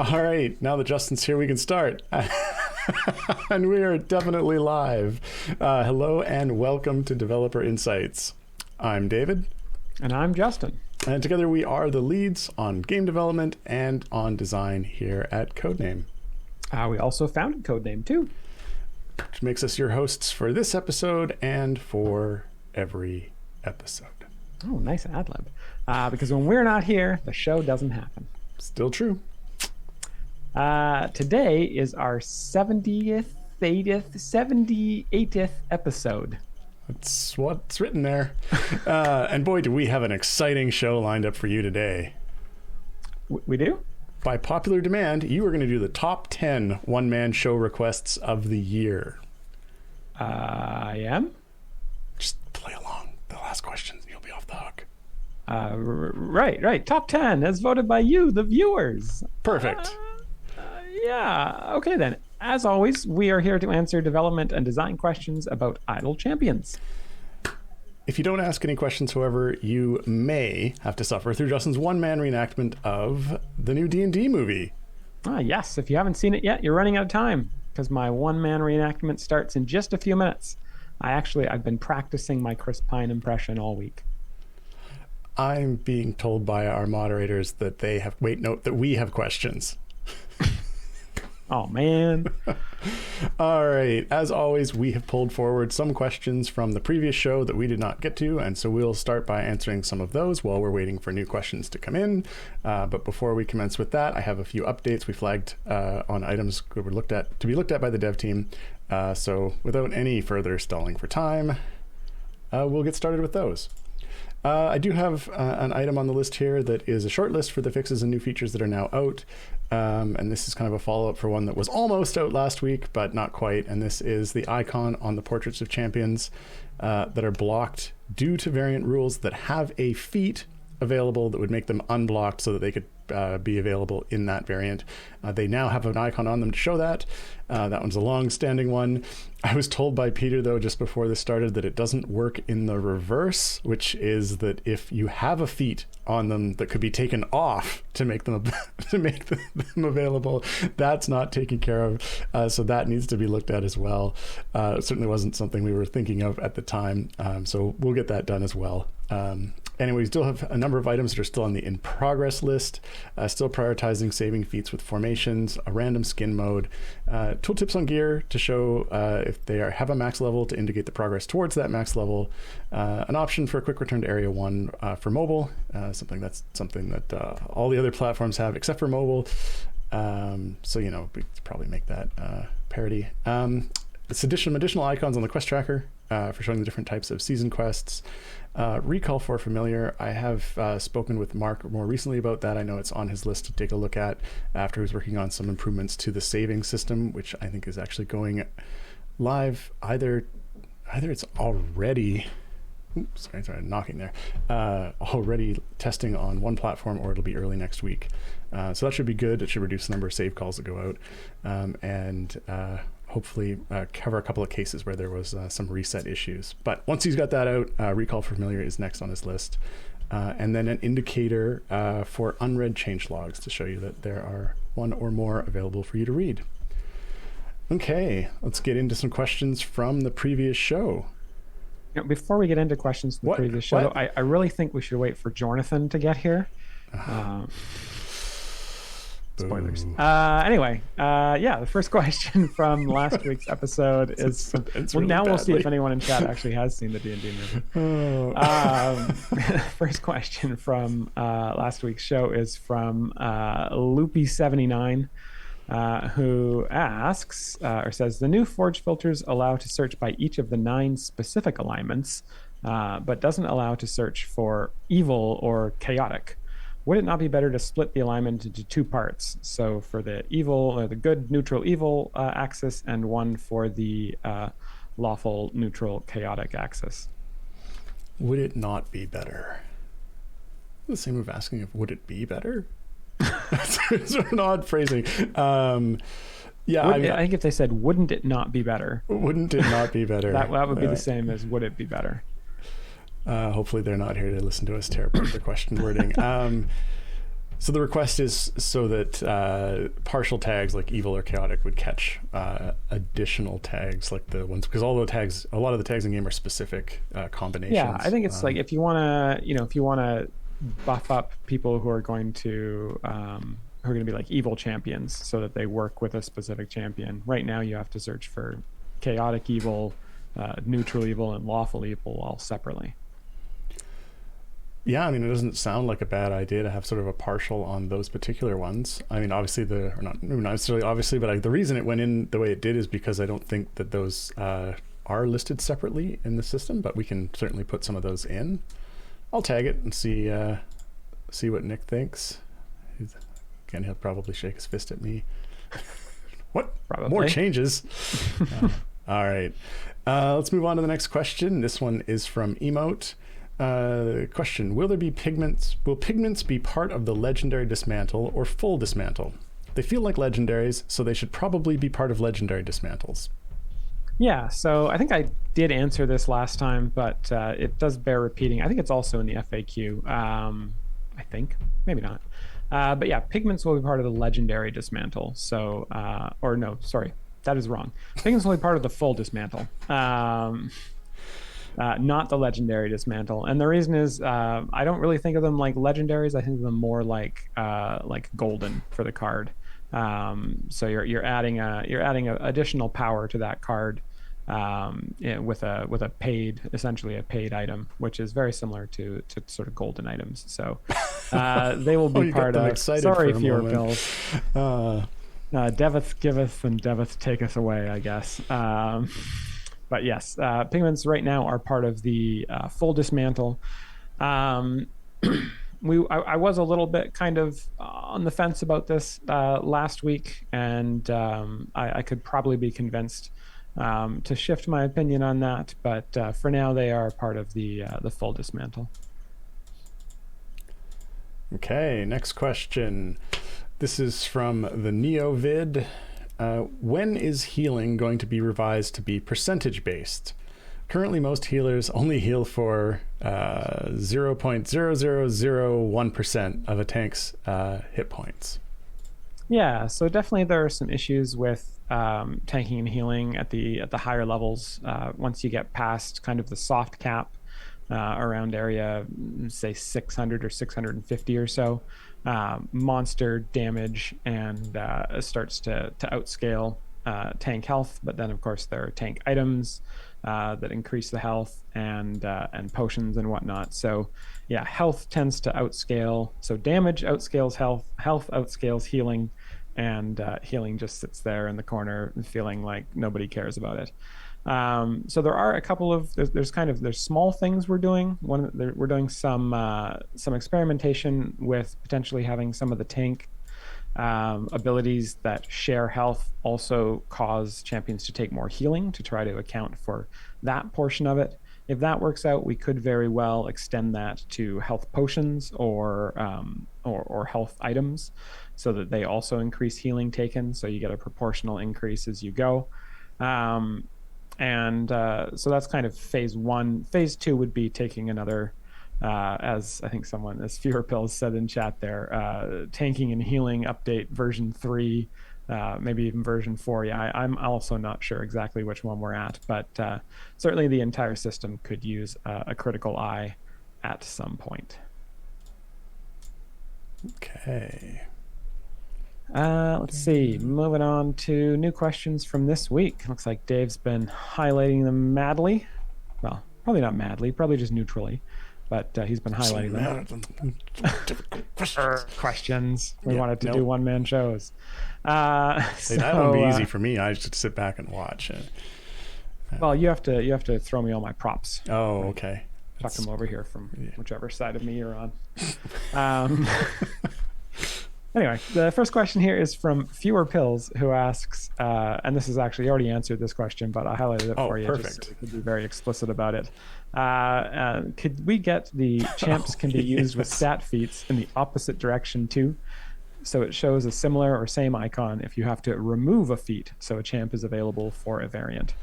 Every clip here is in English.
All right, now that Justin's here, we can start. And we are definitely live. Hello and welcome to Developer Insights. I'm David. And I'm Justin. And together we are the leads on game development and on design here at Codename. We also founded Codename too. Which makes us your hosts for this episode and for every episode. Oh, nice ad lib. Because when we're not here, the show doesn't happen. Still true. Today is our 78th episode. That's what's written there. And boy, do we have an exciting show lined up for you today. We do? By popular demand, you are going to do the top 10 one-man show requests of the year. I am? Just play along. The last questions, you'll be off the hook. Right. Top 10 as voted by you, the viewers. Perfect. Yeah. Okay, then. As always, we are here to answer development and design questions about idle champions. If you don't ask any questions, however, you may have to suffer through Justin's one-man reenactment of the new D&D movie. Yes. If you haven't seen it yet, you're running out of time because my one-man reenactment starts in just a few minutes. I've been practicing my Chris Pine impression all week. I'm being told by our moderators that that we have questions. Oh, man. All right. As always, we have pulled forward some questions from the previous show that we did not get to, and so we'll start by answering some of those while we're waiting for new questions to come in. But before we commence with that, I have a few updates we flagged on items that were to be looked at by the dev team. So without any further stalling for time, we'll get started with those. I do have an item on the list here that is a short list for the fixes and new features that are now out. And this is kind of a follow-up for one that was almost out last week, but not quite. And this is the icon on the Portraits of Champions that are blocked due to variant rules that have a feat available that would make them unblocked so that they could be available in that variant. They now have an icon on them to show that. That one's a long-standing one. I was told by Peter, though, just before this started, that it doesn't work in the reverse, which is that if you have a feat on them that could be taken off to make them available, that's not taken care of. So that needs to be looked at as well. It certainly wasn't something we were thinking of at the time. So we'll get that done as well. Anyway, we still have a number of items that are still on the in progress list, still prioritizing saving feats with formations, a random skin mode, tooltips on gear to show if they have a max level to indicate the progress towards that max level, an option for a quick return to Area 1 for mobile, something that all the other platforms have except for mobile. So, we could probably make that parity. It's additional icons on the quest tracker for showing the different types of season quests. Recall for familiar. I have spoken with Mark more recently about that. I know it's on his list to take a look at after he was working on some improvements to the saving system, which I think is actually going live. Either it's already knocking there, already testing on one platform, or it'll be early next week. So that should be good. It should reduce the number of save calls that go out, and hopefully cover a couple of cases where there was some reset issues. But once he's got that out, Recall for Familiar is next on his list. And then an indicator for unread change logs to show you that there are one or more available for you to read. Okay, let's get into some questions from the previous show. Before we get into questions from the previous show, I really think we should wait for Jonathan to get here. Spoilers. Anyway, the first question from last week's episode is... really now we'll see badly. if anyone in chat actually has seen the D&D movie. First question from last week's show is from Loopy79, who asks, or says, the new Forge filters allow to search by each of the 9 specific alignments, but doesn't allow to search for evil or chaotic. Would it not be better to split the alignment into 2 parts? So for the evil, or the good, neutral, evil axis, and one for the lawful, neutral, chaotic axis. Would it not be better? The same of asking if would it be better? That's sort of an odd phrasing. I think if they said, wouldn't it not be better? Wouldn't it not be better? that would be the same as would it be better? Hopefully they're not here to listen to us tear apart the question wording. So the request is so that partial tags like evil or chaotic would catch additional tags like the ones, because a lot of the tags in game are specific combinations. Yeah, I think it's like if you want to buff up people who are going to be like evil champions so that they work with a specific champion. Right now you have to search for chaotic evil, neutral evil, and lawful evil all separately. Yeah, I mean, it doesn't sound like a bad idea to have sort of a partial on those particular ones. I mean, obviously not necessarily obviously, but the reason it went in the way it did is because I don't think that those are listed separately in the system, but we can certainly put some of those in. I'll tag it and see what Nick thinks. Again, he'll probably shake his fist at me. What? Probably. More changes? All right. Let's move on to the next question. This one is from Emote. Question: Will pigments be part of the legendary dismantle or full dismantle? They feel like legendaries, so they should probably be part of legendary dismantles. Yeah, so I think I did answer this last time, but it does bear repeating. I think it's also in the FAQ. I think, maybe not. But yeah, pigments will be part of the legendary dismantle. So, or no, sorry, that is wrong. Pigments will be part of the full dismantle, not the legendary dismantle. And the reason is I don't really think of them like legendaries. I think of them more like golden for the card. So you're adding a additional power to that card with a paid, essentially a paid item, which is very similar to sort of golden items. So they will be part of. Sorry, fewer pills. Deveth giveth and Deveth taketh away, I guess. But yes, pigments right now are part of the full dismantle. I was a little bit kind of on the fence about this last week, and I could probably be convinced to shift my opinion on that. But for now, they are part of the full dismantle. Okay, next question. This is from the NeoVid. When is healing going to be revised to be percentage based? Currently, most healers only heal for 0.0001% of a tank's hit points. Yeah, so definitely there are some issues with tanking and healing at the higher levels. Once you get past kind of the soft cap around area, say 600 or 650 or so, monster damage and starts to outscale tank health. But then, of course, there are tank items that increase the health and potions and whatnot. So yeah, health tends to outscale. So damage outscales health, health outscales healing, and healing just sits there in the corner feeling like nobody cares about it. So there are a couple of there's small things we're doing. We're doing some experimentation with potentially having some of the tank abilities that share health also cause champions to take more healing to try to account for that portion of it. If that works out, we could very well extend that to health potions or health items, so that they also increase healing taken. So you get a proportional increase as you go. So that's kind of phase one. Phase two would be taking another, as I think as Fewer Pills said in chat there, tanking and healing update version 3, maybe even version 4. Yeah, I'm also not sure exactly which one we're at, but certainly the entire system could use a critical eye at some point. Okay. Let's see. Moving on to new questions from this week. Looks like Dave's been highlighting them madly. Well, probably not madly, probably just neutrally, but he's been highlighting them. Questions. We wanted to do one-man shows. That won't be easy for me. I just sit back and watch. Well, you have to throw me all my props. Oh, okay. Tuck them over here from whichever side of me you're on. Anyway, the first question here is from Fewer Pills, who asks, and this is actually already answered this question, but I highlighted it for you just so we could be very explicit about it. Could we get the champs can be used with stat feats in the opposite direction too? So it shows a similar or same icon if you have to remove a feat, so a champ is available for a variant.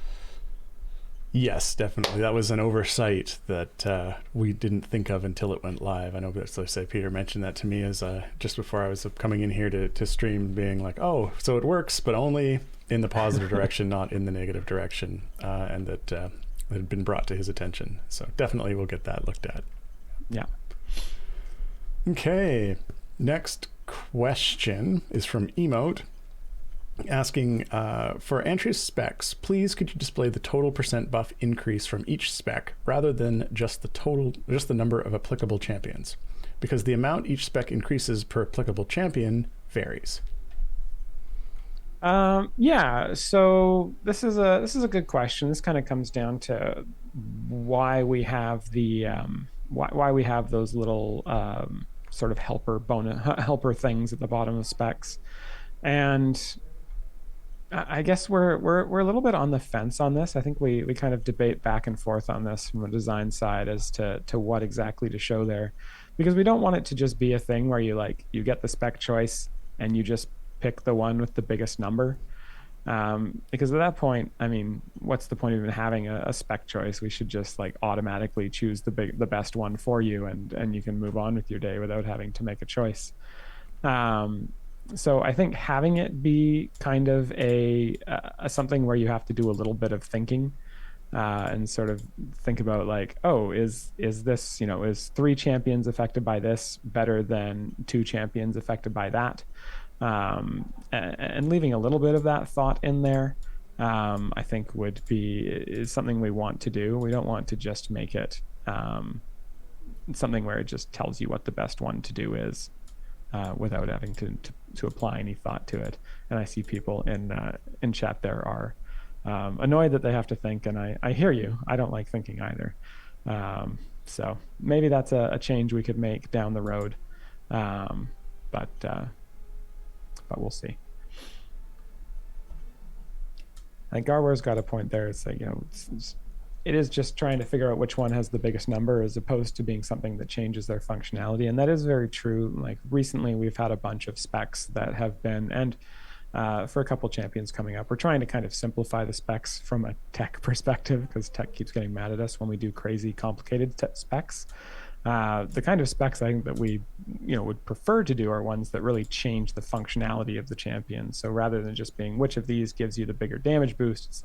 Yes, definitely. That was an oversight that we didn't think of until it went live. I know, as I say, Peter mentioned that to me as just before I was coming in here to stream, being like, "Oh, so it works, but only in the positive direction, not in the negative direction," and that it had been brought to his attention. So definitely, we'll get that looked at. Yeah. Okay. Next question is from Emote, asking for Antreus specs, please could you display the total % buff increase from each spec rather than just the number of applicable champions, because the amount each spec increases per applicable champion varies. Yeah, so this is a good question. This kind of comes down to why we have the why we have those little sort of helper things at the bottom of specs. And I guess we're a little bit on the fence on this. I think we kind of debate back and forth on this from a design side as to what exactly to show there, because we don't want it to just be a thing where you get the spec choice and you just pick the one with the biggest number. Because at that point, I mean, what's the point of even having a spec choice? We should just automatically choose the best one for you, and you can move on with your day without having to make a choice. So I think having it be kind of a something where you have to do a little bit of thinking and sort of think about is this, is 3 champions affected by this better than 2 champions affected by that? And leaving a little bit of that thought in there, I think is something we want to do. We don't want to just make it something where it just tells you what the best one to do is. Without having to apply any thought to it. And I see people in chat there are annoyed that they have to think, and I hear you. I don't like thinking either. So maybe that's a change we could make down the road, but we'll see. I think Garwar's got a point there. It's it is just trying to figure out which one has the biggest number as opposed to being something that changes their functionality. And that is very true. Recently we've had a bunch of specs that have been, and for a couple champions coming up, we're trying to kind of simplify the specs from a tech perspective, because tech keeps getting mad at us when we do crazy complicated specs. The kind of specs I think that we would prefer to do are ones that really change the functionality of the champion. So rather than just being which of these gives you the bigger damage boost, it's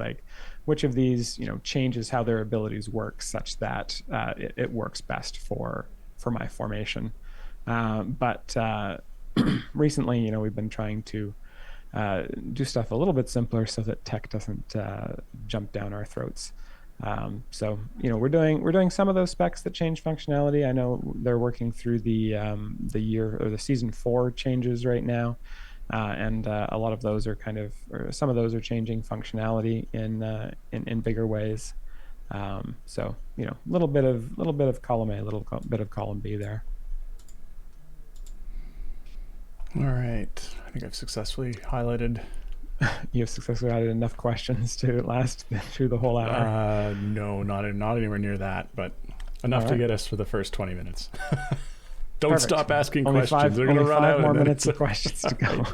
which of these changes how their abilities work such that it works best for my formation. But recently we've been trying to do stuff a little bit simpler so that tech doesn't jump down our throats. So we're doing some of those specs that change functionality. I know they're working through the year or the season 4 changes right now, and a lot of those are some of those are changing functionality in bigger ways. So a little bit of column A, a little bit of column B there. All right, I think I've successfully highlighted. You've successfully added enough questions to last through the whole hour. No, not anywhere near that, but enough to get us for the first 20 minutes. Don't stop asking questions. They're going to run out. 5 more minutes of questions to go.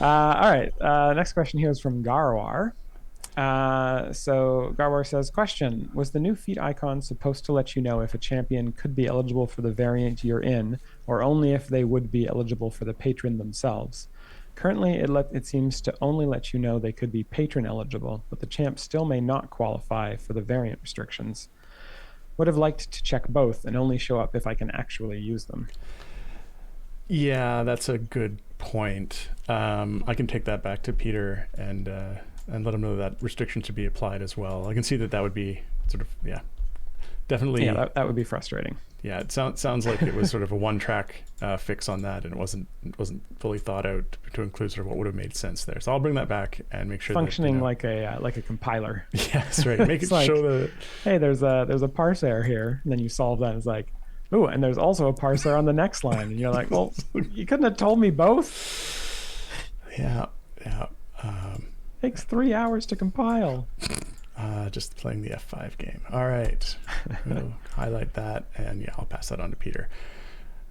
All right. Next question here is from Garwar. So Garwar says, question, was the new feat icon supposed to let you know if a champion could be eligible for the variant you're in, or only if they would be eligible for the patron themselves? Currently, it seems to only let you know they could be patron eligible, but the champ still may not qualify for the variant restrictions. Would have liked to check both and only show up if I can actually use them. Yeah, that's a good point. I can take that back to Peter and let him know that restriction should be applied as well. I can see that would be sort of, definitely. Yeah, that would be frustrating. Yeah, it sounds like it was sort of a one-track fix on that, and it wasn't fully thought out to include sort of what would have made sense there. So I'll bring that back and make sure functioning like a compiler. Yes, right. Make it show the hey, there's a parse error here, and then you solve that. And it's like, ooh, and there's also a parse error on the next line, and you're like, well, you couldn't have told me both. Yeah. Takes 3 hours to compile. Just playing the F5 game. All right. We'll highlight that, and I'll pass that on to Peter.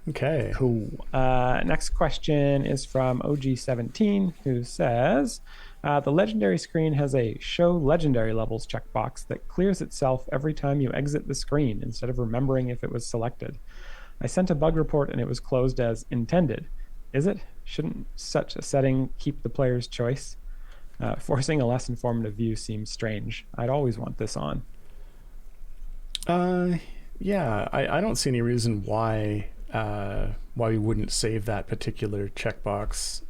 Okay. Cool. Next question is from OG17, who says, The legendary screen has a show legendary levels checkbox that clears itself every time you exit the screen instead of remembering if it was selected. I sent a bug report and it was closed as intended. Is it? Shouldn't such a setting keep the player's choice? Forcing a less informative view seems strange. I'd always want this on. Yeah, I don't see any reason why we wouldn't save that particular checkbox.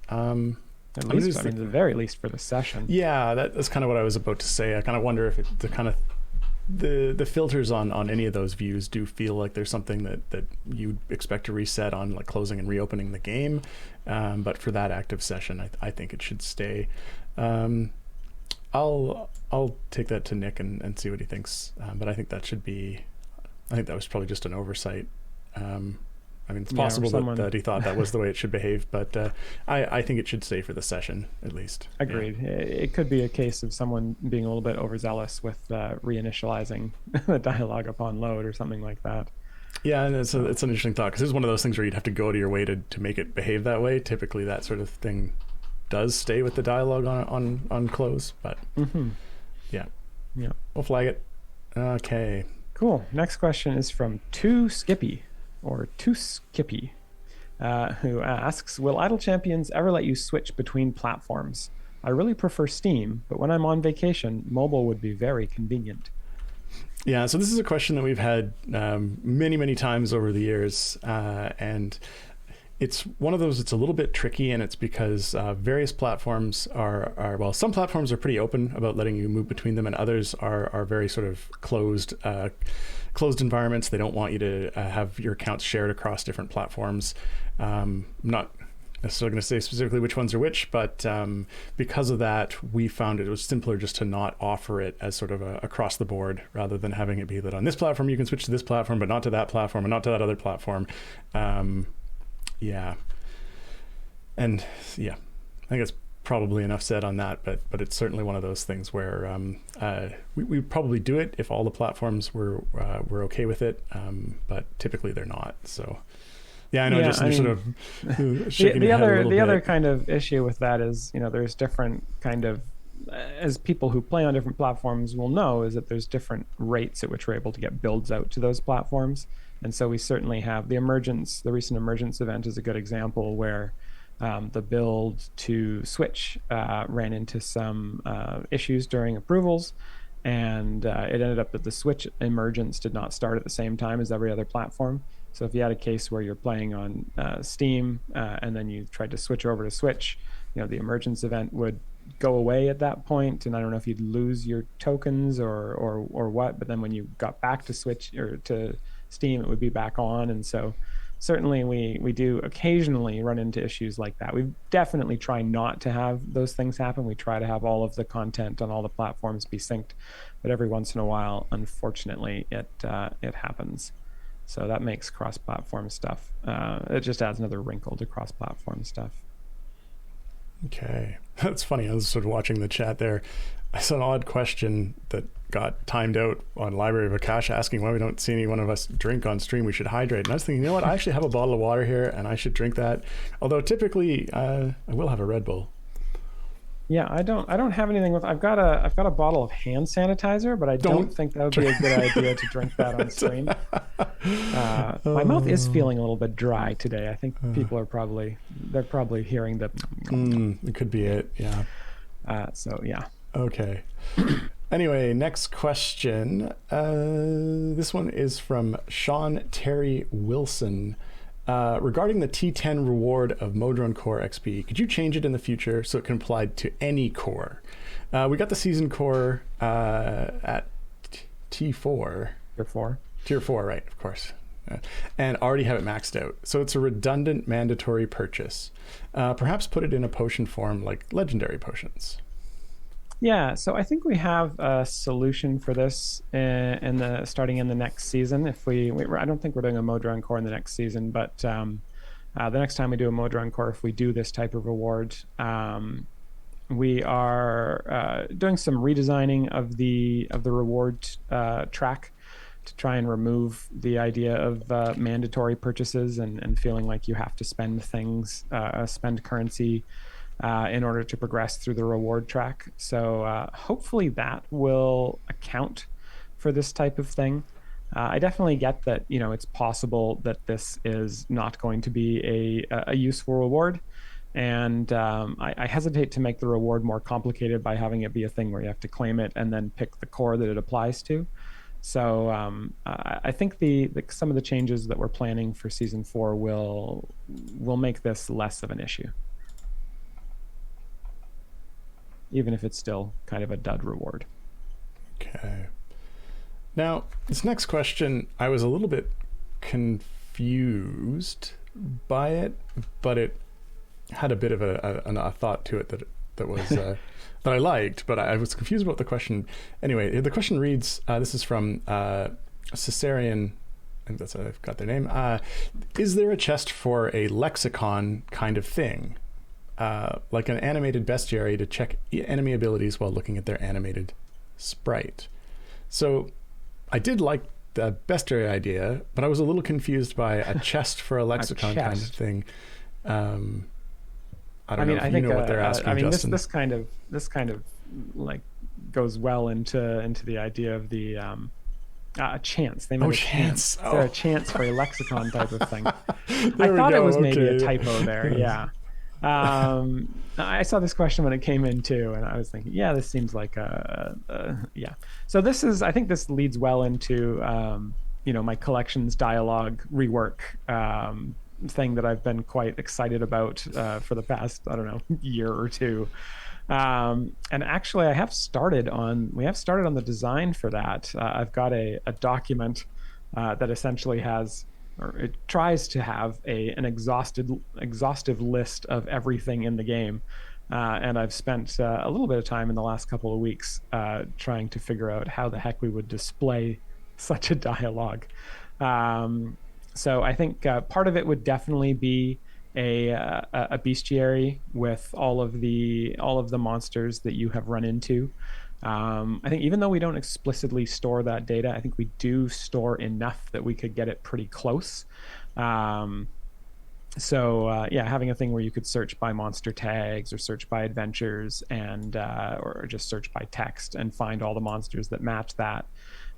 At least, at the very least for the session. Yeah, that's kind of what I was about to say. I kind of wonder if the filters on any of those views do feel like there's something that you'd expect to reset on, like closing and reopening the game. But for that active session, I think it should stay. I'll take that to Nick and see what he thinks. But I think that was probably just an oversight. I mean, it's possible that he thought that was the way it should behave, but I think it should stay for the session, at least. Agreed. Yeah. It could be a case of someone being a little bit overzealous with reinitializing the dialogue upon load or something like that. Yeah, and it's an interesting thought, because it's one of those things where you'd have to go to your way to make it behave that way. Typically, that sort of thing does stay with the dialogue on close, but yeah, we'll flag it. Okay. Cool. Next question is from Skippy, who asks, will Idle Champions ever let you switch between platforms? I really prefer Steam, but when I'm on vacation, mobile would be very convenient. Yeah, so this is a question that we've had many times over the years, and it's one of those, it's a little bit tricky, and it's because various platforms are well, some platforms are pretty open about letting you move between them, and others are very sort of closed environments. They don't want you to have your accounts shared across different platforms. I'm not necessarily going to say specifically which ones are which, but because of that, we found it was simpler just to not offer it as sort of across the board, rather than having it be that on this platform you can switch to this platform, but not to that platform, and not to that other platform. Yeah. And yeah, I think it's probably enough said on that, but it's certainly one of those things where we probably do it if all the platforms were okay with it, but typically they're not. So yeah, I know. Sort of shaking the other kind of issue with that is, there's different kind of, as people who play on different platforms will know, is that there's different rates at which we're able to get builds out to those platforms. And so we certainly have the recent Emergence event is a good example where the build to Switch ran into some issues during approvals, and it ended up that the Switch Emergence did not start at the same time as every other platform. So if you had a case where you're playing on Steam and then you tried to switch over to Switch, the Emergence event would go away at that point, and I don't know if you'd lose your tokens or what, but then when you got back to Switch or to Steam, it would be back on. And so certainly we do occasionally run into issues like that. We definitely try not to have those things happen. We try to have all of the content on all the platforms be synced, but every once in a while, unfortunately, it happens. So that makes cross-platform stuff. It just adds another wrinkle to cross-platform stuff. Okay, that's funny. I was sort of watching the chat there. I saw an odd question that got timed out on Library of Akash asking why we don't see any one of us drink on stream. We should hydrate. And I was thinking, what? I actually have a bottle of water here, and I should drink that. Although typically, I will have a Red Bull. Yeah, I don't have anything with. I've got a bottle of hand sanitizer, but I don't think that would be a good idea to drink that on stream. My mouth is feeling a little bit dry today. I think people are probably hearing that. It could be it. Yeah. So yeah. Okay. Anyway, next question. This one is from Sean Terry Wilson. Regarding the T10 reward of Modron Core XP, could you change it in the future so it can apply to any core? We got the season core at T4. Tier 4, right, of course. And already have it maxed out. So it's a redundant mandatory purchase. Perhaps put it in a potion form like legendary potions. Yeah, so I think we have a solution for this starting in the next season. I don't think we're doing a Modron Core in the next season, but the next time we do a Modron Core, if we do this type of reward, we are doing some redesigning of the reward track to try and remove the idea of mandatory purchases and feeling like you have to spend currency in order to progress through the reward track. So hopefully that will account for this type of thing. I definitely get that, it's possible that this is not going to be a useful reward. And I hesitate to make the reward more complicated by having it be a thing where you have to claim it and then pick the core that it applies to. So I think some of the changes that we're planning for season 4 will make this less of an issue, even if it's still kind of a dud reward. Okay. Now, this next question, I was a little bit confused by it, but it had a bit of a thought to it that was that I liked, but I was confused about the question. Anyway, the question reads, this is from Caesarian, I think I've got their name. Is there a chest for a lexicon kind of thing? Like an animated bestiary to check enemy abilities while looking at their animated sprite. So I did like the bestiary idea, but I was a little confused by a chest for a lexicon kind of thing. I don't know if you know what they're asking, Justin. This kind of like goes well into the idea of the a chance. They made a chance. Oh. Is there a chance for a lexicon type of thing? I thought it was maybe a typo there. Yeah. I saw this question when it came in too, and I was thinking, yeah, this seems like yeah. So I think this leads well into my collections dialogue rework thing that I've been quite excited about for the past, I don't know, year or two. And actually we have started on the design for that. I've got a document that essentially has, or it tries to have an exhaustive list of everything in the game. And I've spent a little bit of time in the last couple of weeks trying to figure out how the heck we would display such a dialogue. So I think part of it would definitely be a bestiary with all of the monsters that you have run into. I think even though we don't explicitly store that data, I think we do store enough that we could get it pretty close. Having a thing where you could search by monster tags or search by adventures and or just search by text and find all the monsters that match that,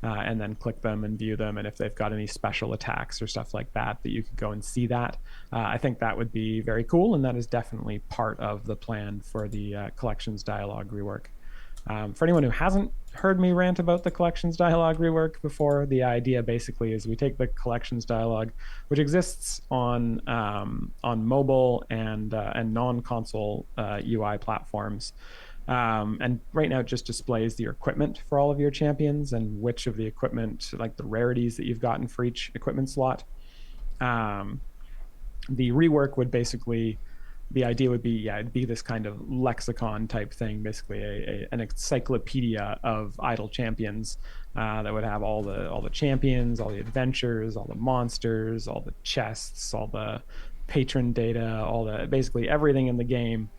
and then click them and view them, and if they've got any special attacks or stuff like that you could go and see that. I think that would be very cool, and that is definitely part of the plan for the collections dialogue rework. For anyone who hasn't heard me rant about the collections dialogue rework before, the idea basically is we take the collections dialogue, which exists on mobile and non-console UI platforms, and right now it just displays your equipment for all of your champions and which of the equipment, like the rarities that you've gotten for each equipment slot. The rework would basically, the idea would be, it'd be this kind of lexicon type thing, basically an encyclopedia of idle champions that would have all the champions, all the adventures, all the monsters, all the chests, all the patron data, basically everything in the game,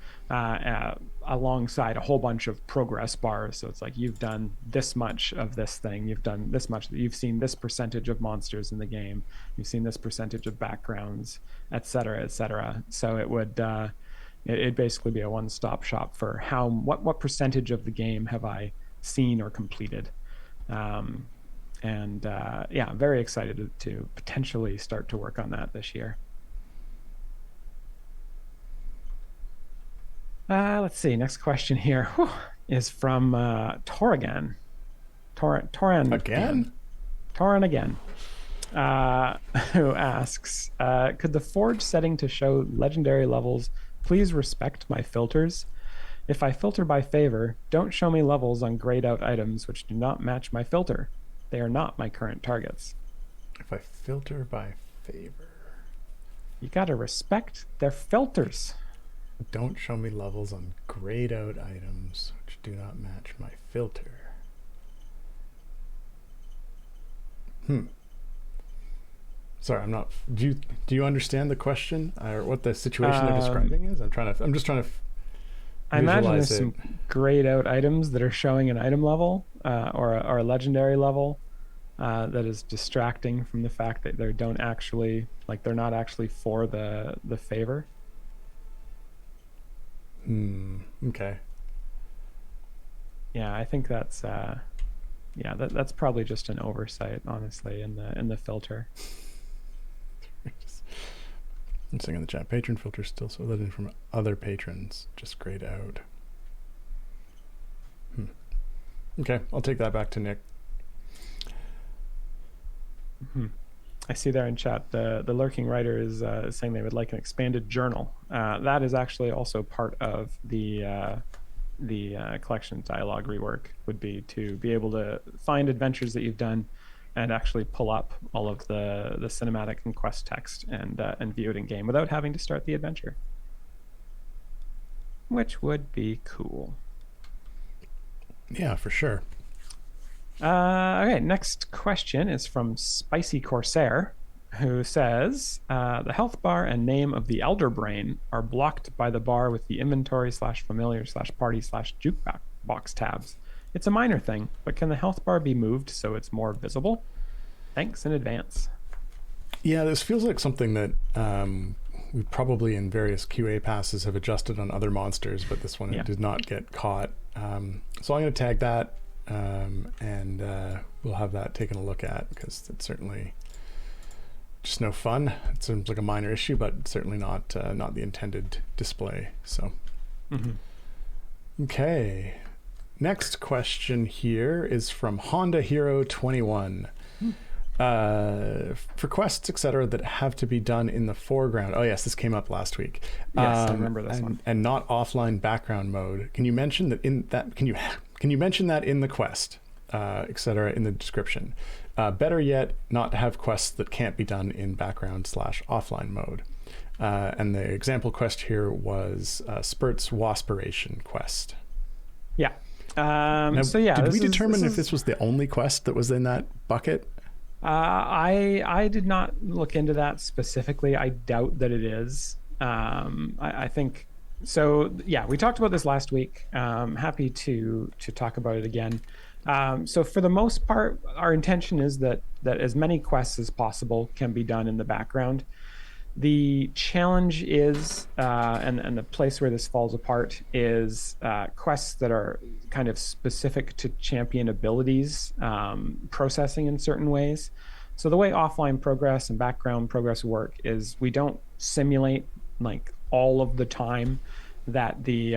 alongside a whole bunch of progress bars. So it's like, you've done this much of this thing, you've done this much, you've seen this percentage of monsters in the game, you've seen this percentage of backgrounds, etc., etc. So it would it'd basically be a one-stop shop for what percentage of the game have I seen or completed. I'm very excited to potentially start to work on that this year. Let's see. Next question here is from Torrigan. Toran again. Who asks, could the forge setting to show legendary levels please respect my filters? If I filter by favor, don't show me levels on grayed out items which do not match my filter. They are not my current targets. If I filter by favor, you gotta respect their filters. Don't show me levels on grayed out items which do not match my filter. Sorry, I'm not. Do you understand the question or what the situation they're describing is? I'm just trying to. I imagine there's some grayed out items that are showing an item level or a legendary level that is distracting from the fact that they're not actually for the favor. Okay. Yeah, I think that's that's probably just an oversight, honestly, in the filter. I'm saying in the chat, patron filter still so that in from other patrons, just grayed out. Okay, I'll take that back to Nick. I see there in chat the lurking writer is saying they would like an expanded journal. That is actually also part of the collection dialogue rework, would be to be able to find adventures that you've done and actually pull up all of the cinematic and quest text and view it in game without having to start the adventure, which would be cool. Yeah, for sure. Okay, next question is from Spicy Corsair, who says the health bar and name of the Elder Brain are blocked by the bar with the inventory/familiar/party/jukebox tabs. It's a minor thing, but can the health bar be moved so it's more visible? Thanks in advance. Yeah, this feels like something that we probably in various QA passes have adjusted on other monsters, but this one did not get caught. So I'm going to tag that, and we'll have that taken a look at, because it's certainly just no fun. It seems like a minor issue, but certainly not the intended display. So, Okay. Next question here is from Honda Hero 21. For quests, etc., that have to be done in the foreground. Oh yes, this came up last week. Yes, I remember this one. And not offline background mode. Can you mention that in that? Can you mention that in the quest, etc., in the description? Better yet, not to have quests that can't be done in background/offline mode. And the example quest here was Spurt's Waspiration quest. Yeah. Now, so yeah, did we determine if this was the only quest that was in that bucket? I did not look into that specifically. I doubt that it is. I think so. Yeah, we talked about this last week. Happy to talk about it again. So for the most part, our intention is that as many quests as possible can be done in the background. The challenge is, and the place where this falls apart is quests that are kind of specific to champion abilities, processing in certain ways. So the way offline progress and background progress work is we don't simulate like all of the time that the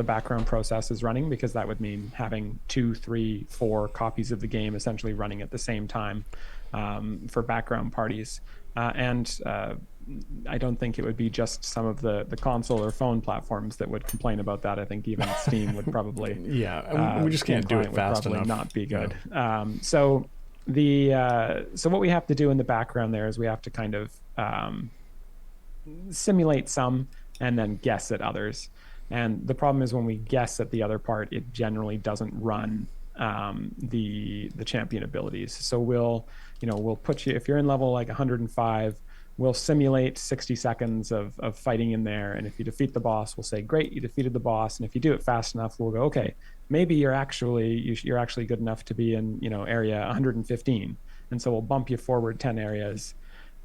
background process is running, because that would mean having 2, 3, 4 copies of the game essentially running at the same time for background parties. And I don't think it would be just some of the console or phone platforms that would complain about that. I think even Steam would probably we just can't do it fast enough. Not be good. So what we have to do in the background there is we have to kind of simulate some and then guess at others. And the problem is when we guess at the other part, it generally doesn't run the champion abilities. So we'll put you, if you're in level like 105, we'll simulate 60 seconds of fighting in there. And if you defeat the boss, we'll say, great, you defeated the boss. And if you do it fast enough, we'll go, okay, maybe you're actually good enough to be in, area 115. And so we'll bump you forward 10 areas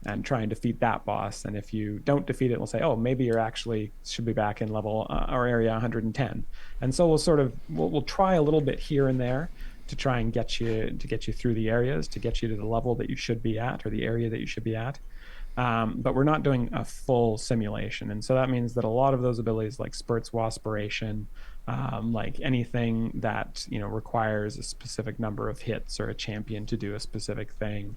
and try and defeat that boss. And if you don't defeat it, we'll say, oh, maybe you're actually should be back in level or area 110. And so we'll try a little bit here and there to try and get you through the areas, to get you to the level that you should be at, or the area that you should be at. But we're not doing a full simulation. And so that means that a lot of those abilities like Spurt's Waspiration, like anything that requires a specific number of hits or a champion to do a specific thing,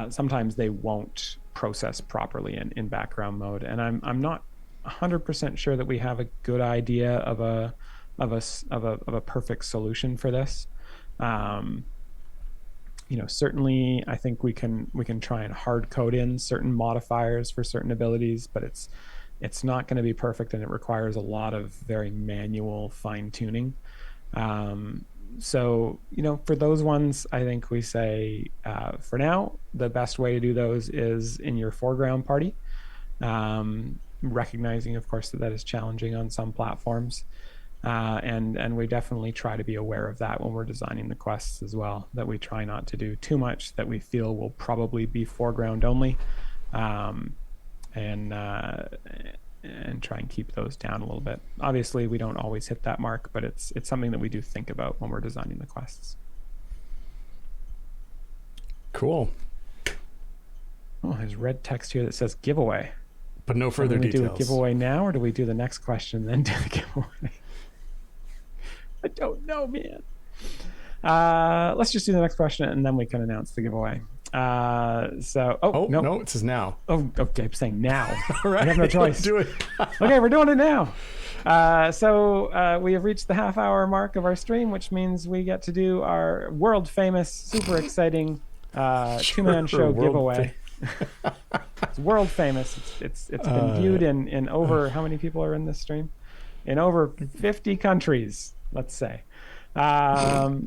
sometimes they won't process properly in background mode. And I'm not 100% sure that we have a good idea of a perfect solution for this. Certainly I think we can try and hard code in certain modifiers for certain abilities, but it's not going to be perfect, and it requires a lot of very manual fine tuning. So for those ones, I think we say for now the best way to do those is in your foreground party, recognizing of course that is challenging on some platforms. And we definitely try to be aware of that when we're designing the quests as well, that we try not to do too much that we feel will probably be foreground only. And and try and keep those down a little bit. Obviously, we don't always hit that mark, but it's something that we do think about when we're designing the quests. Cool. Oh, there's red text here that says giveaway. But no further do we details. do a giveaway now, or do we do the next question then do the giveaway? I don't know, man. Let's just do the next question and then we can announce the giveaway. No, it says now. Oh, okay. I'm saying now. All right, I have no choice. Let's do it. Okay, we're doing it now. We have reached the half-hour mark of our stream, which means we get to do our world famous, super exciting two-man show giveaway. It's world famous. It's been viewed in over, how many people are in this stream? In over 50 countries, let's say. The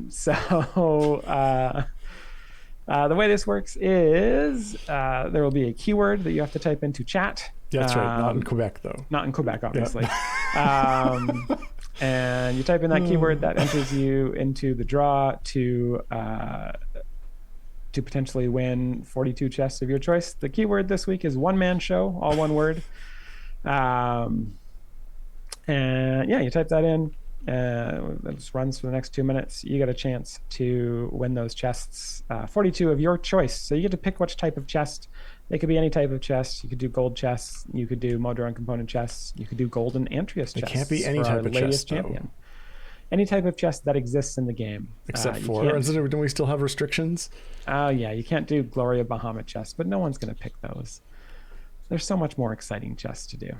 way this works is there will be a keyword that you have to type into chat. That's right. Not in Quebec, though. Not in Quebec, obviously. Yep. And you type in that keyword that enters you into the draw to potentially win 42 chests of your choice. The keyword this week is one-man show, all one word. And yeah, you type that in. It just runs for the next 2 minutes. You get a chance to win those chests, 42 of your choice. So you get to pick which type of chest. They could be any type of chest. You could do gold chests. You could do Modron component chests. You could do golden Antrius chests. It can't be any type of chest, champion. Any type of chest that exists in the game. Except for, don't we still have restrictions? Oh, yeah. You can't do Gloria Bahamut chests, but no one's going to pick those. There's so much more exciting chests to do.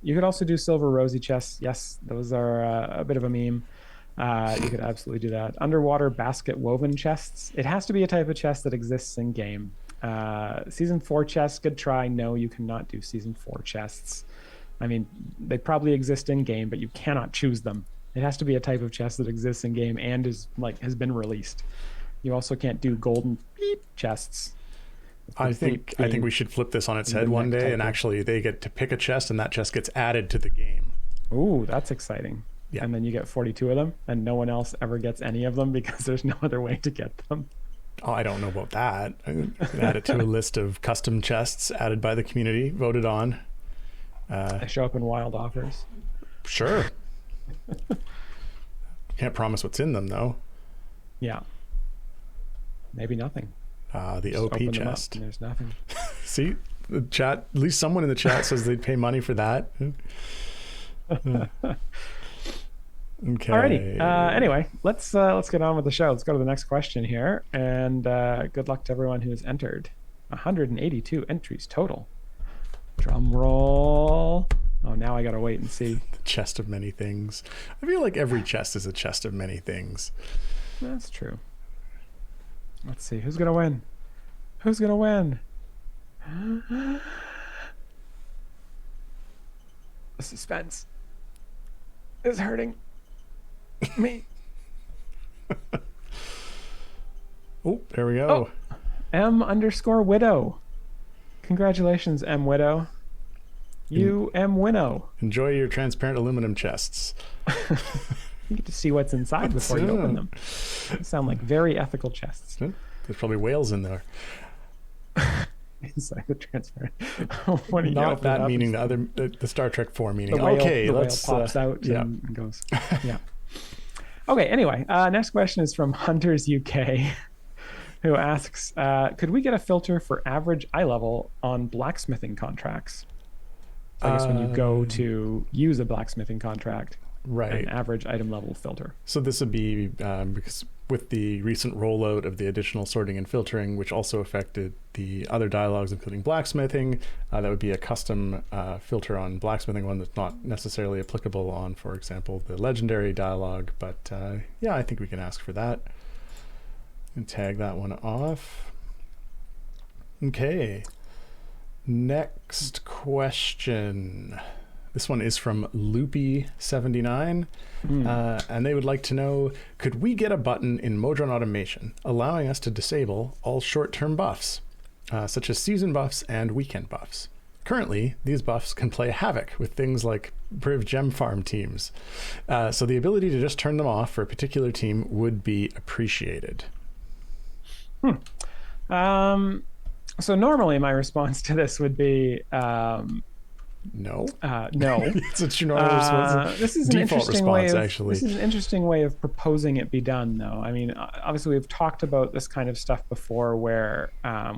You could also do silver rosy chests. Yes, those are a bit of a meme. You could absolutely do that. Underwater basket woven chests. It has to be a type of chest that exists in game. Season 4 chests, good try. No, you cannot do Season 4 chests. I mean, they probably exist in game, but you cannot choose them. It has to be a type of chest that exists in game and has been released. You also can't do golden chests. I think we should flip this on its head one day, and actually they get to pick a chest, and that chest gets added to the game. Ooh, that's exciting. Yeah. And then you get 42 of them, and no one else ever gets any of them because there's no other way to get them. Oh, I don't know about that. I can add it to a list of custom chests added by the community, voted on. They show up in wild offers. Sure. Can't promise what's in them, though. Yeah. Maybe nothing. The Just OP open them chest. up and there's nothing. See, the chat. At least someone in the chat says they'd pay money for that. Okay. Alrighty. Anyway, let's get on with the show. Let's go to the next question here, and good luck to everyone who has entered. 182 entries total. Drum roll. Oh, now I gotta wait and see. The chest of many things. I feel like every chest is a chest of many things. That's true. Let's see. Who's gonna win? Who's gonna win? The suspense is hurting me. Oh, there we go. Oh, M_widow. Congratulations, M Widow. You M Winnow. Enjoy your transparent aluminum chests. You get to see what's inside before you open them. They sound like very ethical chests. There's probably whales in there. Inside the transparent. What do you Not that meaning, the Star Trek 4 meaning. The whale, okay, the let's whale pops out and goes. Yeah. Okay. Anyway, next question is from Hunters UK, who asks, "Could we get a filter for average eye level on blacksmithing contracts?" So I guess when you go to use a blacksmithing contract, right, an average item level filter. So this would be because with the recent rollout of the additional sorting and filtering, which also affected the other dialogues, including blacksmithing, that would be a custom filter on blacksmithing, one that's not necessarily applicable on, for example, the legendary dialogue. But yeah, I think we can ask for that and tag that one off. Okay. Next question. This one is from Loopy79, and they would like to know, could we get a button in Modron Automation allowing us to disable all short-term buffs, such as season buffs and weekend buffs? Currently, these buffs can play havoc with things like Priv Gem Farm teams, so the ability to just turn them off for a particular team would be appreciated. So normally my response to this would be, No. No. It's a normal response. This is an Default interesting way response, of, actually. This is an interesting way of proposing it be done, though. I mean, obviously, we've talked about this kind of stuff before, where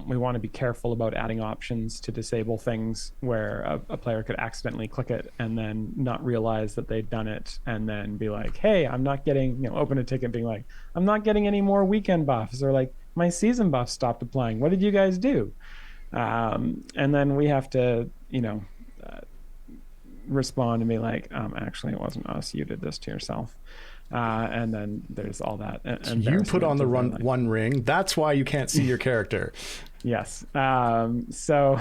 we want to be careful about adding options to disable things where a player could accidentally click it and then not realize that they'd done it, and then be like, "Hey, I'm not getting," open a ticket, being like, "I'm not getting any more weekend buffs," or like, "My season buffs stopped applying. What did you guys do?" And then we have to, respond and be like, actually, it wasn't us. You did this to yourself. And then there's all that. You put on the one ring. That's why you can't see your character. Yes. So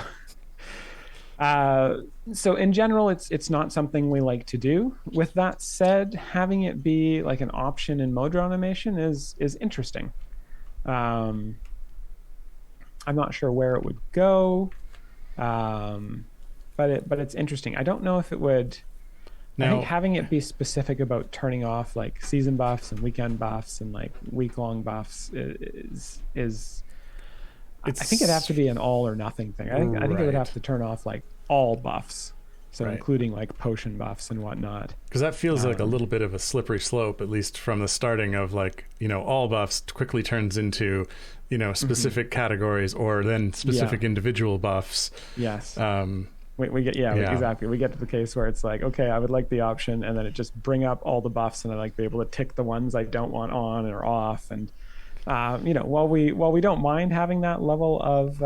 in general, it's not something we like to do. With that said, having it be like an option in Modra animation is interesting. I'm not sure where it would go. But it's interesting. I don't know if it would. Now, I think having it be specific about turning off like season buffs and weekend buffs and like week-long buffs is I think it'd have to be an all or nothing thing. I think it would have to turn off like all buffs, so including like potion buffs and whatnot. Because that feels like a little bit of a slippery slope, at least from the starting of like, all buffs quickly turns into, specific categories or then specific individual buffs. Yes. We get exactly. We get to the case where it's like, okay, I would like the option, and then it just bring up all the buffs, and I like be able to tick the ones I don't want on or off. And while we don't mind having that level of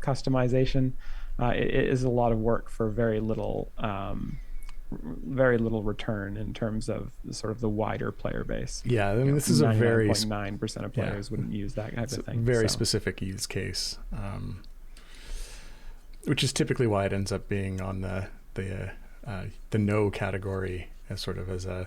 customization, it is a lot of work for very little return in terms of sort of the wider player base. Yeah, I mean, this is a very 9% of players wouldn't use that type of thing. Very specific use case. Which is typically why it ends up being on the no category as sort of as a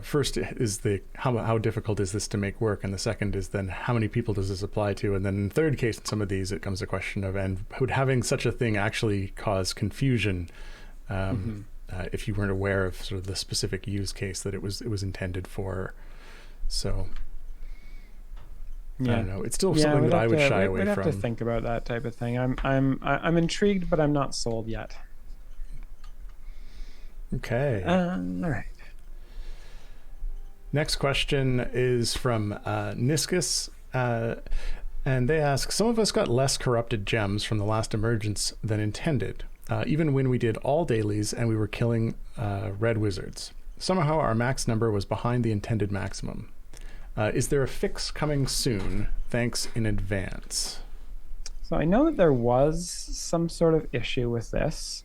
first is the how difficult is this to make work, and the second is then how many people does this apply to, and then in the third case in some of these it comes a question of, and would having such a thing actually cause confusion if you weren't aware of sort of the specific use case that it was intended for. So I don't know. It's still something that I would shy away from. We'd have to think about that type of thing. I'm intrigued, but I'm not sold yet. Okay. All right. Next question is from Niscus, and they ask, some of us got less corrupted gems from the last emergence than intended, even when we did all dailies and we were killing red wizards. Somehow our max number was behind the intended maximum. Is there a fix coming soon? Thanks in advance. So I know that there was some sort of issue with this.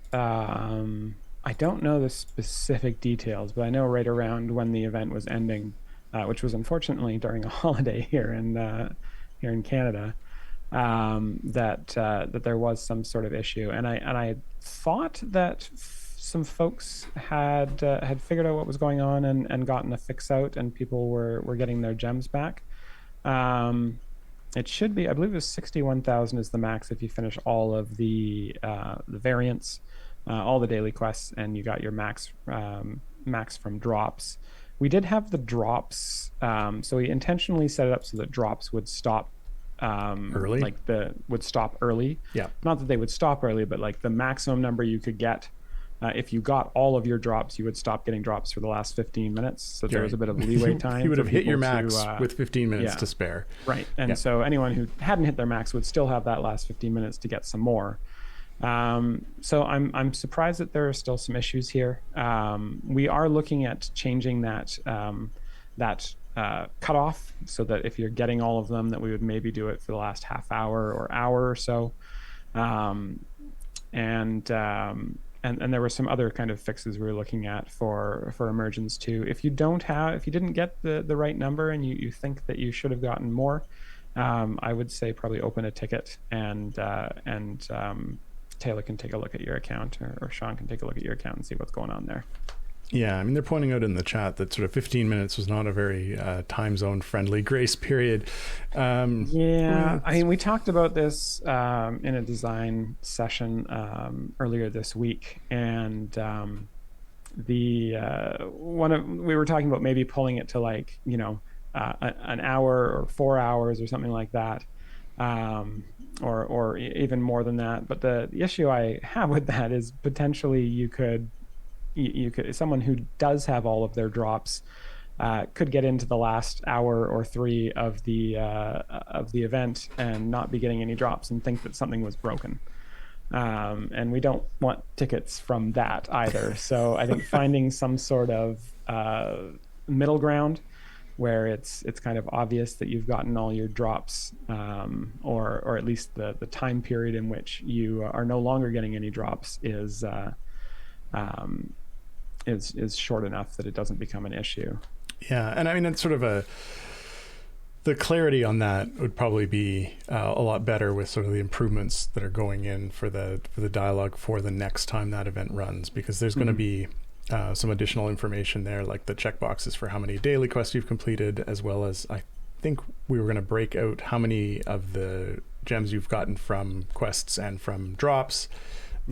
I don't know the specific details, but I know right around when the event was ending, which was unfortunately during a holiday here in Canada, that there was some sort of issue, and I thought that some folks had figured out what was going on and gotten a fix out, and people were getting their gems back. It should be, I believe it was 61,000 is the max if you finish all of the variants, all the daily quests, and you got your max from drops. We did have the drops, so we intentionally set it up so that drops would stop early, would stop early. Yeah, not that they would stop early, but like the maximum number you could get. If you got all of your drops, you would stop getting drops for the last 15 minutes. So there was a bit of leeway time. You would have hit your max with 15 minutes to spare. Right. And so anyone who hadn't hit their max would still have that last 15 minutes to get some more. So I'm surprised that there are still some issues here. We are looking at changing that cutoff so that if you're getting all of them, that we would maybe do it for the last half hour or hour or so. And there were some other kind of fixes we were looking at for emergence too. If you didn't get the right number and you think that you should have gotten more, I would say probably open a ticket and Taylor can take a look at your account, or Sean can take a look at your account and see what's going on there. Yeah, I mean, they're pointing out in the chat that sort of 15 minutes was not a very time zone friendly grace period. I mean, we talked about this in a design session earlier this week, and we were talking about maybe pulling it to like an hour or 4 hours or something like that. or even more than that. But the issue I have with that is potentially you could someone who does have all of their drops could get into the last hour or three of the event and not be getting any drops and think that something was broken. And we don't want tickets from that either. So I think finding some sort of middle ground where it's kind of obvious that you've gotten all your drops, or at least the time period in which you are no longer getting any drops is short enough that it doesn't become an issue. Yeah, and I mean, it's sort of the clarity on that would probably be a lot better with sort of the improvements that are going in for the dialogue for the next time that event runs, because there's going to be some additional information there, like the checkboxes for how many daily quests you've completed, as well as I think we were going to break out how many of the gems you've gotten from quests and from drops.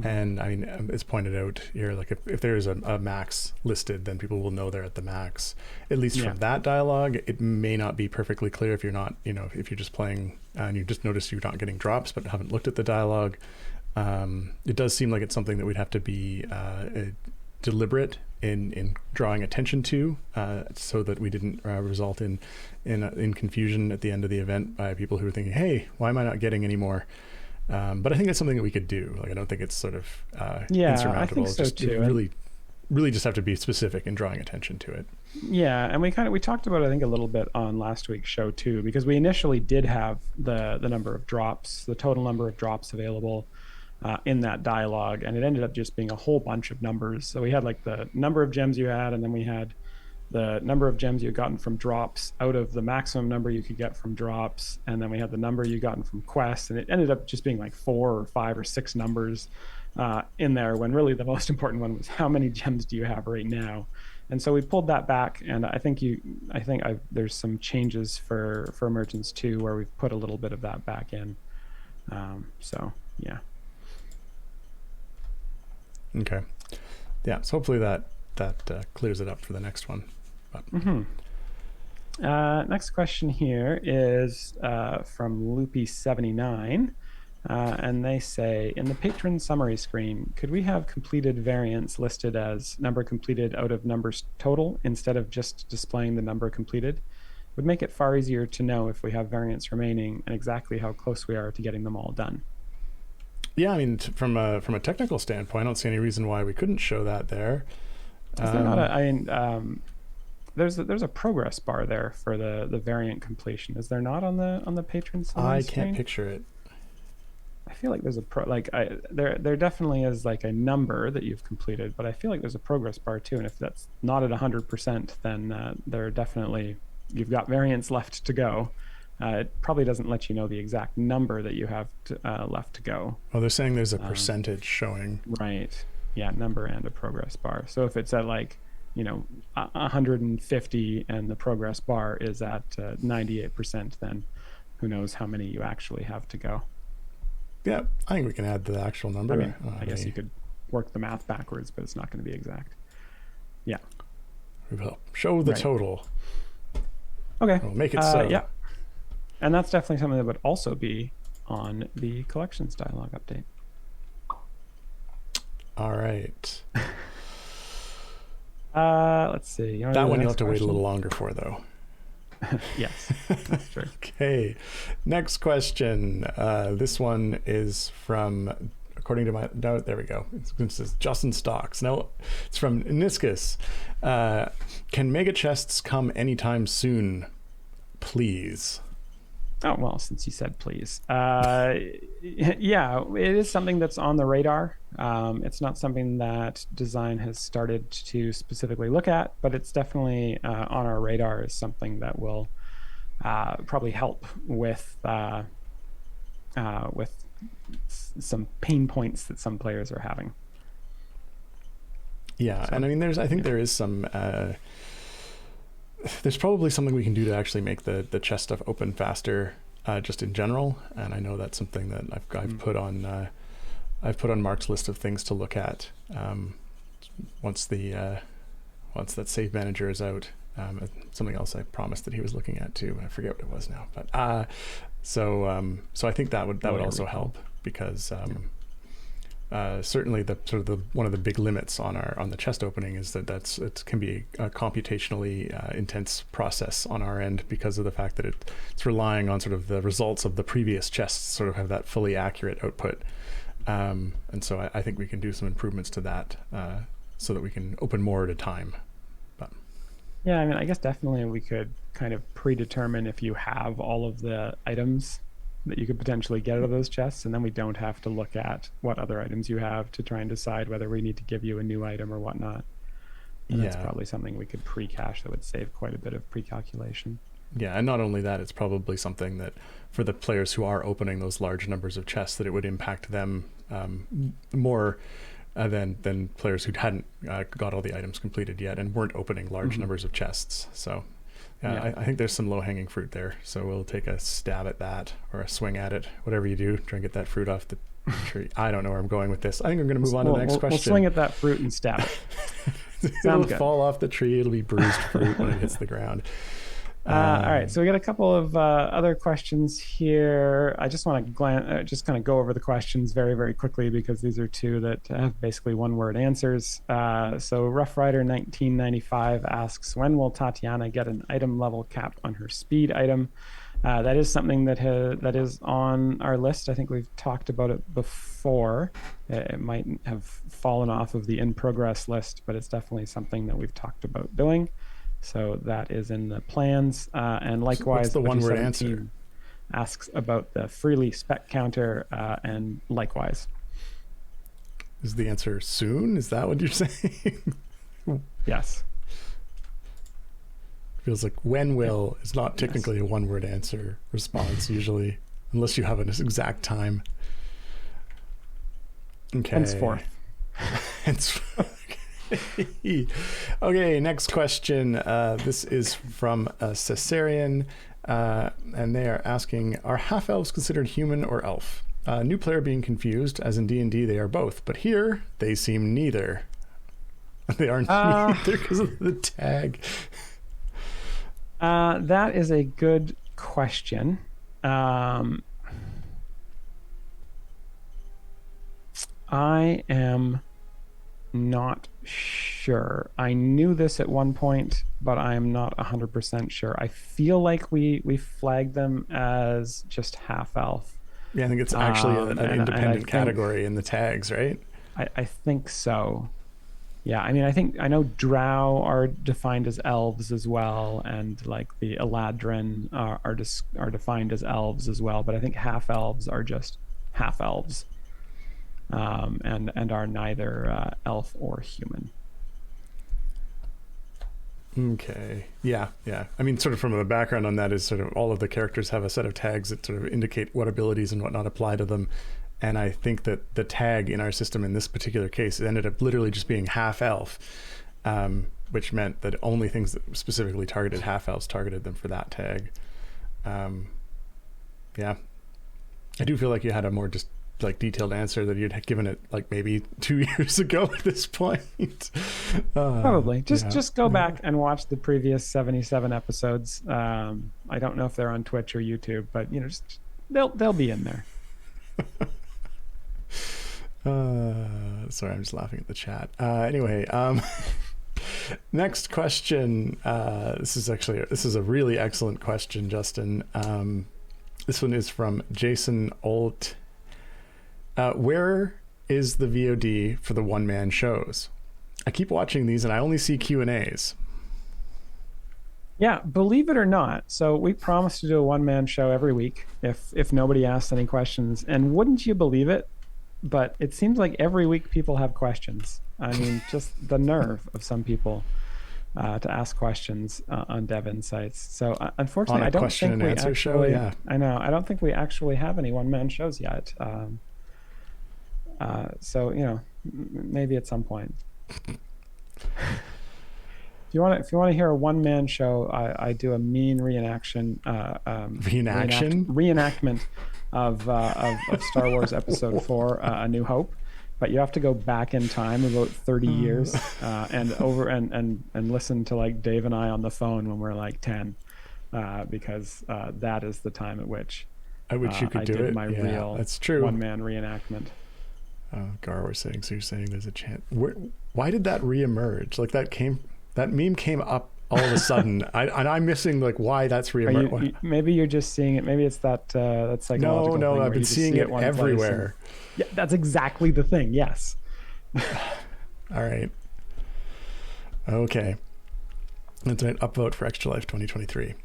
And I mean, it's pointed out here, like if there is a max listed, then people will know they're at the max. At least from that dialogue, it may not be perfectly clear if you're not, if you're just playing and you just notice you're not getting drops but haven't looked at the dialogue. It does seem like it's something that we'd have to be deliberate in drawing attention to, so that we didn't result in confusion at the end of the event by people who are thinking, hey, why am I not getting any more? But I think it's something that we could do. Like, I don't think it's sort of insurmountable. I think so too. Really just have to be specific in drawing attention to it. Yeah, and we talked about it, I think, a little bit on last week's show too, because we initially did have the number of drops, the total number of drops available in that dialogue, and it ended up just being a whole bunch of numbers. So we had like the number of gems you had, and then we had the number of gems you had gotten from drops out of the maximum number you could get from drops, and then we had the number you gotten from quests, and it ended up just being like 4 or 5 or 6 numbers in there, when really the most important one was how many gems do you have right now. And so we pulled that back, and I think there's some changes for Emergence 2 where we've put a little bit of that back in. So yeah. Okay. Yeah, so hopefully that clears it up for the next one. Next question here is from Loopy79, and they say, in the patron summary screen, could we have completed variants listed as number completed out of numbers total instead of just displaying the number completed? Would make it far easier to know if we have variants remaining and exactly how close we are to getting them all done. Yeah, I mean, from a technical standpoint, I don't see any reason why we couldn't show that there. Is there not there's a progress bar there for the variant completion. Is there not on the patron summary screen? Can't picture it. I feel like there's there definitely is like a number that you've completed, but I feel like there's a progress bar too. And if that's not at 100%, then there are definitely, you've got variants left to go. It probably doesn't let you know the exact number that you have left to go. Oh, they're saying there's a percentage showing. Right. Yeah, number and a progress bar. So if it's at 150 and the progress bar is at 98%, then who knows how many you actually have to go. Yeah, I think we can add the actual number. I mean, I guess you could work the math backwards, but it's not going to be exact. Yeah. We will show the total. Okay. We'll make it so. Yeah. And that's definitely something that would also be on the collections dialogue update. All right. Let's see. That one you'll have to wait a little longer for, though. Yes, that's true. Okay. Next question. This one is from, according to my note, there we go. It says Justin Stocks. No, it's from Niscus. Can mega chests come anytime soon, please? Oh, well, since you said please. Yeah, it is something that's on the radar. It's not something that design has started to specifically look at, but it's definitely on our radar as something that will probably help with some pain points that some players are having. Yeah, so, and I mean, I think there is some... there's probably something we can do to actually make the chest stuff open faster, just in general. And I know that's something that I've put on Mark's list of things to look at once that save manager is out. Something else I promised that he was looking at too. I forget what it was now, but so I think that would also help, because certainly the one of the big limits on the chest opening is that it can be a computationally intense process on our end, because of the fact that it's relying on sort of the results of the previous chests sort of have that fully accurate output, and so I think we can do some improvements to that so that we can open more at a time. Yeah, I mean, I guess definitely we could kind of predetermine if you have all of the items that you could potentially get out of those chests, and then we don't have to look at what other items you have to try and decide whether we need to give you a new item or whatnot. And that's probably something we could pre-cache that would save quite a bit of pre-calculation. Yeah, and not only that, it's probably something that for the players who are opening those large numbers of chests, that it would impact them more than players who hadn't got all the items completed yet and weren't opening large numbers of chests. So I think there's some low-hanging fruit there. So we'll take a stab at that, or a swing at it, whatever you do, try and get that fruit off the tree. I don't know where I'm going with this. I think I'm going to move on to the next question. We'll swing at that fruit and stab it. It'll fall off the tree. It'll be bruised fruit when it hits the ground. All right, so we got a couple of other questions here. I just want to just kind of go over the questions very, very quickly, because these are two that have basically one-word answers. So Rough Rider 1995 asks, when will Tatiana get an item level cap on her speed item? That is something that is on our list. I think we've talked about it before. It might have fallen off of the in-progress list, but it's definitely something that we've talked about doing. So that is in the plans. And likewise, what's the one-word answer? Asks about the freely spec counter, and likewise. Is the answer soon? Is that what you're saying? Yes. Feels like when will is not technically a one-word answer response usually, unless you have an exact time. Okay. Henceforth. Okay, next question. This is from Caesarian, and they are asking, are half-elves considered human or elf? New player being confused, as in D&D they are both, but here they seem neither. They are neither because of the tag. That is a good question. I am not sure. I knew this at one point, but I am not 100% sure. I feel like we flagged them as just half elf. Yeah, I think it's actually an independent category in the tags, right? I think so. Yeah, I mean, I know drow are defined as elves as well, and like the Eladrin are defined as elves as well. But I think half elves are just half elves. And are neither elf or human. Okay. Yeah. I mean, sort of from the background on that is sort of all of the characters have a set of tags that sort of indicate what abilities and whatnot apply to them. And I think that the tag in our system in this particular case ended up literally just being half elf, which meant that only things that specifically targeted half elves targeted them for that tag. Yeah. I do feel like you had a more just like detailed answer that you'd given it like maybe 2 years ago at this point. Probably just go back and watch the previous 77 episodes. I don't know if they're on Twitch or YouTube, but just they'll be in there. Sorry, I'm just laughing at the chat. Anyway, next question. This is a really excellent question, Justin. This one is from Jason Olt. Where is the VOD for the one-man shows? I keep watching these and I only see Q&As. Yeah, believe it or not. So we promise to do a one-man show every week if nobody asks any questions. And wouldn't you believe it? But it seems like every week people have questions. I mean, just the nerve of some people to ask questions on Dev Insights. So unfortunately, I don't think we actually. Show, yeah. I know. I don't think we actually have any one-man shows yet. So maybe at some point. If you want to hear a one-man show, I do a mean reenactment of Star Wars Episode 4, A New Hope, but you have to go back in time about 30 years and over and listen to like Dave and I on the phone when we're like 10, because that is the time at which you could do it. My real that's true. one-man reenactment. Gar was saying, so you're saying there's a chance. Why did that reemerge? Like that meme came up all of a sudden. I'm missing like why that's reemerged. Maybe you're just seeing it. Maybe it's that psychological thing. No, I've been seeing it everywhere. Yeah, that's exactly the thing. Yes. All right. Okay. That's right. Upvote for Extra Life 2023.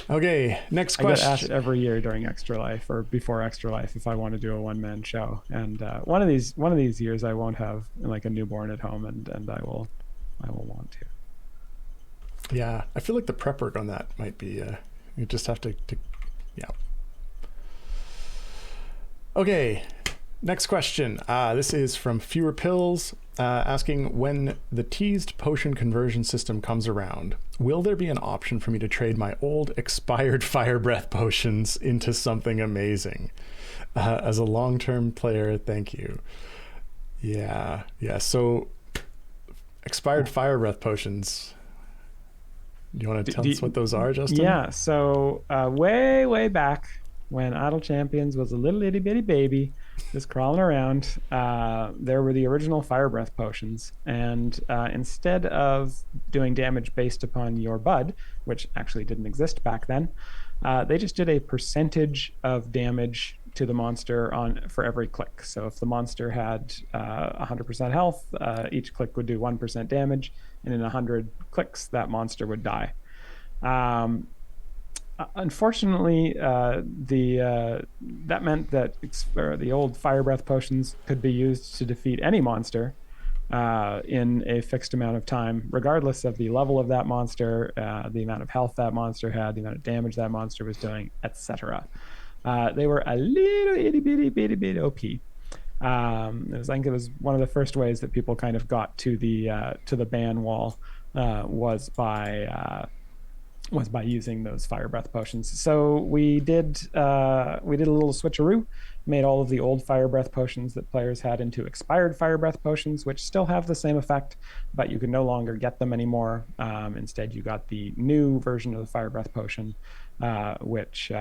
Okay, next question. I get asked every year during Extra Life or before Extra Life if I want to do a one-man show, and one of these years I won't have like a newborn at home, and I will want to. Yeah, I feel like the prep work on that might be. You just have to yeah. Okay, next question. This is from Fewer Pills, asking, when the teased potion conversion system comes around, will there be an option for me to trade my old expired fire breath potions into something amazing? As a long-term player, thank you. Yeah. So expired fire breath potions. Do you want to tell us what those are, Justin? Yeah. So way back when Idle Champions was a little itty bitty baby, just crawling around, there were the original fire breath potions, and instead of doing damage based upon your bud, which actually didn't exist back then, they just did a percentage of damage to the monster for every click. So if the monster had 100% health, each click would do 1% damage, and in 100 clicks that monster would die. Unfortunately, that meant that the old fire breath potions could be used to defeat any monster in a fixed amount of time, regardless of the level of that monster, the amount of health that monster had, the amount of damage that monster was doing, etc. They were a little itty bitty OP. I think it was one of the first ways that people kind of got to the ban wall was by using those fire breath potions. So we did a little switcheroo, made all of the old fire breath potions that players had into expired fire breath potions, which still have the same effect, but you can no longer get them anymore. Instead, you got the new version of the fire breath potion, which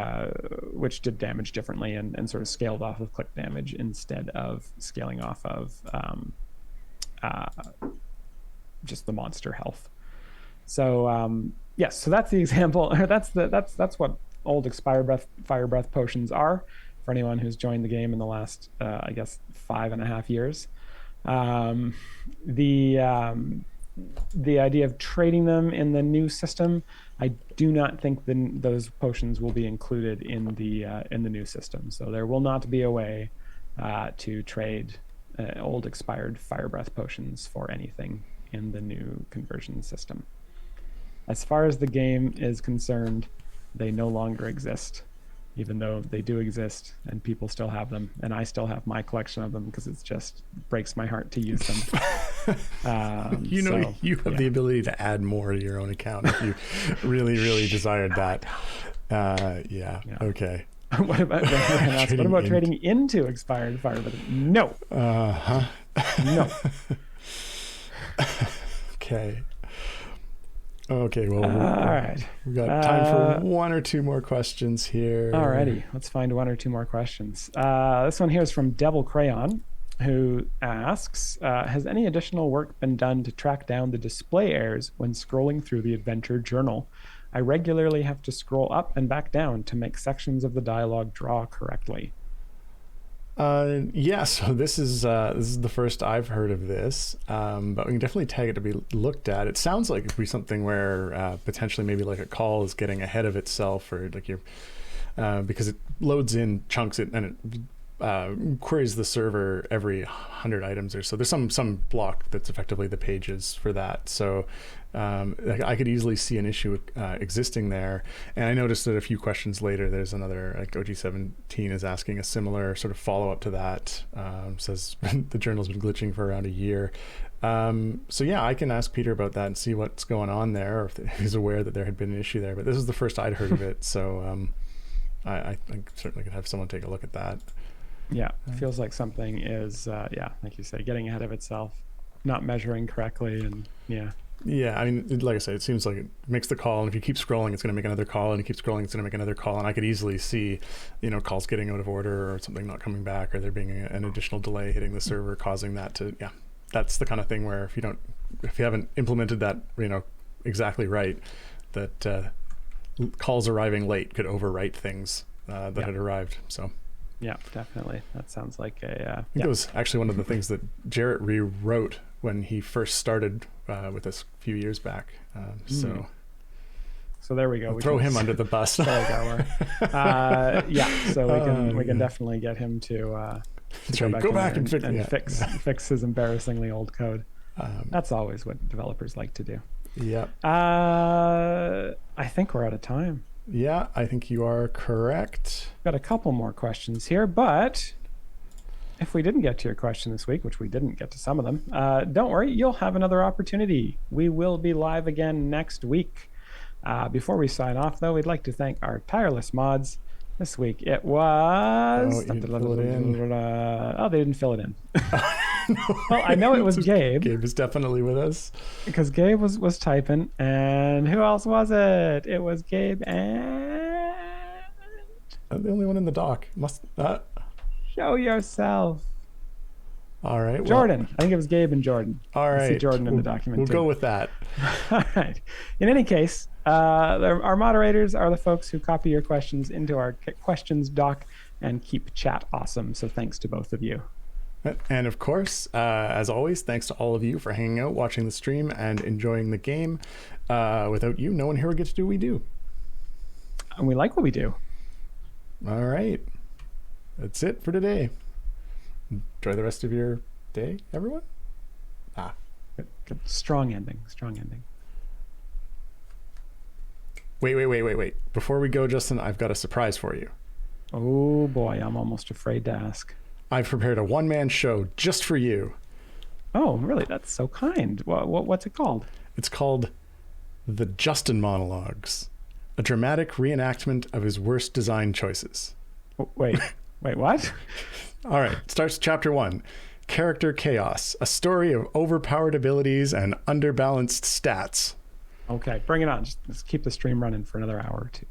did damage differently and sort of scaled off of click damage instead of scaling off of just the monster health. So yes, so that's the example. That's what old expired fire breath potions are for anyone who's joined the game in the last, I guess, 5.5 years. The idea of trading them in the new system, I do not think those potions will be included in the new system. So there will not be a way to trade old expired fire breath potions for anything in the new conversion system. As far as the game is concerned, they no longer exist, even though they do exist and people still have them, and I still have my collection of them because it just breaks my heart to use them. You have the ability to add more to your own account if you really desired that. Yeah. Okay. What about trading into expired fire? No. No. Okay, well, all right. We've got time for one or two more questions here. Alrighty, let's find one or two more questions. This one here is from Devil Crayon, who asks, has any additional work been done to track down the display errors when scrolling through the adventure journal? I regularly have to scroll up and back down to make sections of the dialogue draw correctly. Yeah, so this is the first I've heard of this, but we can definitely tag it to be looked at. It sounds like it could be something where potentially maybe like a call is getting ahead of itself, or like because it loads in chunks and it queries the server every 100 items or so. There's some block that's effectively the pages for that. So I could easily see an issue existing there. And I noticed that a few questions later, there's another, like OG17 is asking a similar sort of follow-up to that. Says the journal's been glitching for around a year. So yeah, I can ask Peter about that and see what's going on there, or if he's aware that there had been an issue there. But this is the first I'd heard of it. So I certainly could have someone take a look at that. Yeah, it feels like something is, like you say, getting ahead of itself, not measuring correctly, and Yeah, I mean, like I said, it seems like it makes the call, and if you keep scrolling, it's going to make another call, and you keep scrolling, it's going to make another call, and I could easily see, calls getting out of order, or something not coming back, or there being an additional delay hitting the server, causing that to, that's the kind of thing where if you haven't implemented that, exactly right, that calls arriving late could overwrite things that had arrived. So. Yeah, definitely. That sounds like I think it was actually one of the things that Jarrett rewrote when he first started with us a few years back. So there we go. We'll throw him under the bus. So we can definitely get him to go back and fix his embarrassingly old code. That's always what developers like to do. Yeah. I think we're out of time. Yeah, I think you are correct. Got a couple more questions here, but if we didn't get to your question this week, which we didn't get to some of them, don't worry, you'll have another opportunity. We will be live again next week. Before we sign off, though, we'd like to thank our tireless mods. This week it was... they didn't fill it in. Well, I know it was Gabe. Gabe is definitely with us. Because Gabe was typing. And who else was it? It was Gabe and... I'm the only one in the doc. Show yourself. All right. Jordan. I think it was Gabe and Jordan. All right. I see Jordan in the document. We'll go with that. All right. In any case, our moderators are the folks who copy your questions into our questions doc and keep chat awesome. So thanks to both of you. And of course, as always, thanks to all of you for hanging out, watching the stream, and enjoying the game. Without you, no one here would get to do what we do. And we like what we do. All right. That's it for today. Enjoy the rest of your day, everyone. Good. Strong ending. Wait. Before we go, Justin, I've got a surprise for you. Oh boy, I'm almost afraid to ask. I've prepared a one-man show just for you. Oh, really? That's so kind. What's it called? It's called The Justin Monologues, a dramatic reenactment of his worst design choices. Wait, what? All right, starts chapter 1. Character Chaos, a story of overpowered abilities and underbalanced stats. Okay, bring it on. Just keep the stream running for another hour or two.